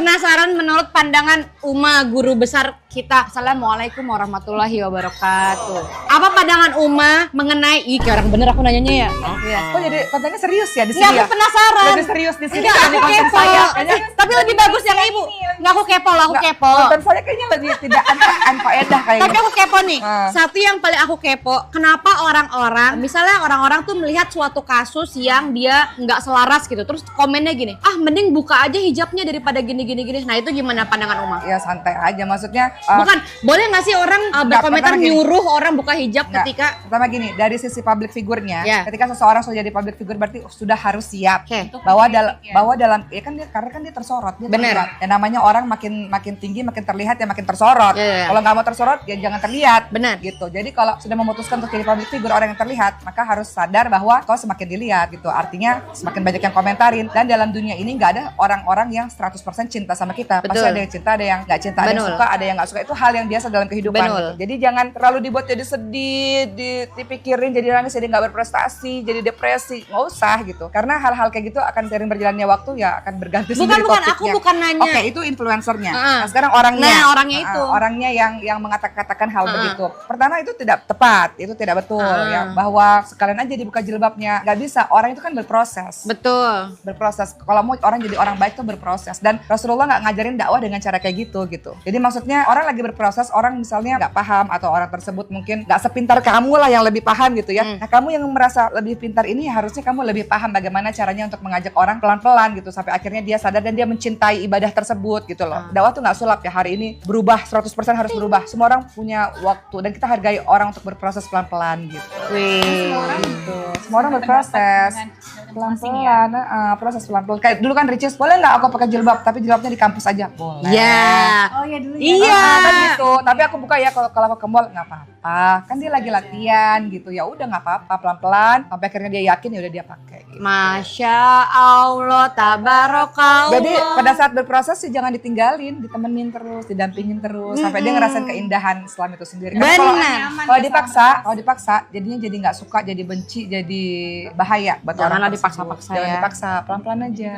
penasaran menurut pandangan Uma, guru besar kita. Assalamualaikum warahmatullahi wabarakatuh. Apa pandangan Uma mengenai kayak orang bener aku nanyanya ya? Iya. Kok jadi kontennya serius ya di sini? Nggak, aku penasaran. Lebih serius di sini. Enggak, aku konten kepo. saya. Kayaknya Tapi lebih bagus yang ibu. Enggak, aku kepo lah, aku kepo. konten saya kayaknya lebih tidak anfaedah kayaknya. Tapi aku kepo nih. Ah. Satu yang paling aku kepo, kenapa orang-orang, misalnya orang-orang tuh melihat suatu kasus yang dia nggak selaras gitu, terus komennya gini, mending buka aja hijabnya daripada gini. Nah itu gimana pandangan Uma? Ya santai aja, maksudnya Bukan, boleh nggak sih orang berkomentar pertama gini. nyuruh orang buka hijab Nggak, ketika pertama gini, dari sisi public figure-nya, Ya. ketika seseorang sudah jadi public figure berarti sudah harus siap Oke. bahwa dalam ya kan dia karena kan dia tersorot, dia Bener. terlihat. Ya namanya orang makin tinggi makin terlihat ya makin tersorot. Ya. Kalau nggak mau tersorot ya jangan terlihat. Bener. Gitu. Jadi kalau sudah memutuskan untuk jadi public figure orang yang terlihat, maka harus sadar bahwa kau semakin dilihat gitu. Artinya semakin banyak yang komentarin, dan dalam dunia ini nggak ada orang-orang yang 100% cinta sama kita. Pasti Betul. ada yang cinta, ada yang nggak cinta, ada yang Betul. suka, ada yang nggak suka. Itu hal yang biasa dalam kehidupan. Betul. Gitu. Jadi jangan terlalu dibuat jadi sedih, dipikirin jadi nangis, jadi nggak berprestasi, jadi depresi. Nggak usah gitu. Karena hal-hal kayak gitu akan sering berjalannya waktu ya akan berganti sendiri bukan topiknya. aku bukan nanya. Oke, itu influencernya. Heeh. Nah, sekarang orangnya. Nah, orangnya itu. Orangnya yang mengatakan hal begitu. Pertama itu tidak tepat, itu tidak betul ya. Bahwa sekalian aja dibuka jilbabnya. Nggak bisa, orang itu kan berproses. Betul. Berproses. Kalau mau orang jadi orang baik tuh berproses. Dan Rasulullah nggak ngajarin dakwah dengan cara kayak gitu. Jadi maksudnya orang lagi berproses, orang misalnya nggak paham atau orang tersebut mungkin nggak sepintar kamu lah yang lebih paham gitu ya. Nah kamu yang merasa lebih pintar ini harusnya kamu lebih paham bagaimana caranya untuk mengajak orang pelan-pelan gitu sampai akhirnya dia sadar dan dia mencintai ibadah tersebut gitu loh. Dakwah tuh nggak sulap ya, hari ini berubah 100% harus berubah. Semua orang punya waktu dan kita hargai orang untuk berproses pelan-pelan gitu. Wih. Gitu. Semua orang berproses pelan-pelan, proses pelan-pelan. Kayak dulu kan Ricis, boleh nggak aku pakai jilbab tapi jilbabnya di kampus aja? Boleh. Ya. Oh iya dulu ya. Iya. Kan gitu. Tapi aku buka ya kalau aku ke mall nggak apa-apa. Kan dia lagi latihan gitu. Ya udah nggak apa-apa, pelan-pelan sampai akhirnya dia yakin ya udah dia pakai. Gitu. Masya Allah, tabarakallah. Jadi pada saat berproses sih jangan ditinggalin, ditemenin terus, didampingin terus sampai dia ngerasain keindahan Islam itu sendiri. Karena Benar. kalau dipaksa jadinya jadi nggak suka, jadi benci, jadi bahaya buat orang Janganlah tersebut. dipaksa-paksa Jangan ya. dipaksa, pelan-pelan aja.